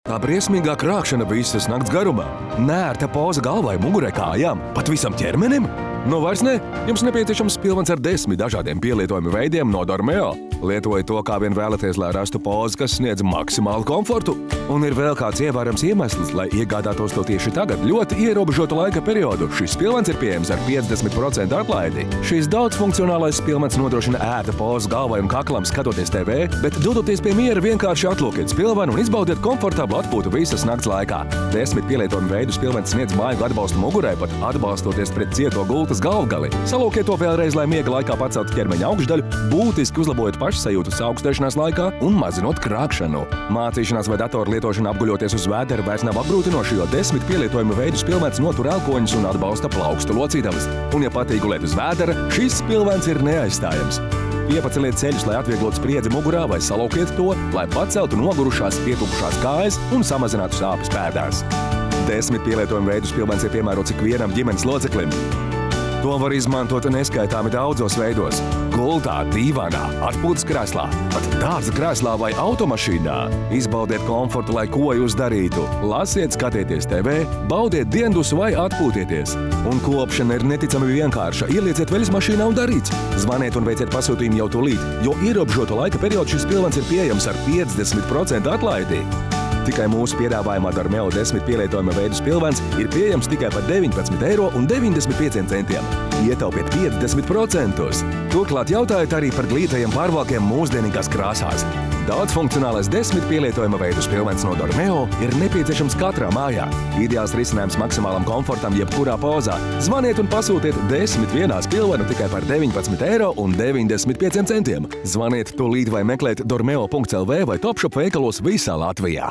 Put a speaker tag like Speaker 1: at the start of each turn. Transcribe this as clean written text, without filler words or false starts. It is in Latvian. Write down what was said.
Speaker 1: Tā briesmīgā krākšana visas nakts garumā. Nērta poza galvai, mugurai, kājām, pat visam ķermenim. Nu vairs ne, jums nepieciešams spilvens ar 10 dažādiem pielietojumu veidiem no Dormeo. Lietojiet to, kā vien vēlaties, lai rastu pozi, kas sniedz maksimālu komfortu. Un ir vēl kāds ievērams iemesls, lai iegādātos to tieši tagad, ļoti ierobežotu laika periodu. Šis spilvens ir pieejams ar 50% atlaidi. Šīs daudzfunkcionālais spilvens nodrošina ērta pozu galvai un kaklam skatoties TV, bet dodoties pie miera vienkārši atlūkiet spilvenu un izbaudiet komfortablu atpūtu visas nakts laikā. 10 pielietojumu veidu spilvens sniedz maigu atbalstu mugurai, pat atbalstoties pret cieto gultas galvgali. Salūkiet to vēlreiz, lai miega laikā paceltu ķermeņa augšdaļu, būtiski uzlabojot pašsajūtu augstēšanās laikā un mazinot krākšanu. Mācīšanās vai datoru lietošana apguļoties uz vēdera vairs nav apgrūtinoši, jo 10 pielietojumu veidu spilvens notur elkoņus un atbalsta plaukstu locītavas. Un, ja patīk gulēt uz vēdera, šis spilvens ir neaizstājams. Iepaceliet ceļus, lai atvieglotu spriedzi mugurā, vai salūkiet to, lai paceltu nogurušās, pietupušās kājas un samazinātu sāpes pēdās. 10 pielietojumu veidu spilvens ir piemērots ikvienam ģimenes loceklim. To var izmantot neskaitāmi daudzos veidos – gultā, dīvānā, atpūtas krēslā, pat dārza krēslā vai automašīnā. Izbaudiet komfortu, lai ko jūs darītu. Lasiet, skatieties TV, baudiet diendusu vai atpūtieties. Un kopšana ir neticami vienkārša. Ielieciet veļas mašīnā un darīts. Zvaniet un veiciet pasūtījumu jau tūlīt, jo ierobežoto laika periodu šis spilvens ir pieejams ar 50% atlaidi. Tikai mūsu piedāvājumā Dormeo 10 pielietojuma veidu spilvens ir pieejams tikai par 19,95 €. Ietaupiet 50%. Turklāt jautājiet arī par glītajiem pārvalkiem mūsdienīgās krāsās. Daudzfunkcionālais 10 pielietojuma veidu spilvens no Dormeo ir nepieciešams katrā mājā. Ideāls risinājums maksimālam komfortam jebkurā pozā. Zvaniet un pasūtiet 10 vienā spilvenu tikai par 19,95 €. Zvaniet tūlīt vai meklēt dormeo.lv vai Topshop veikalos visā Latvijā.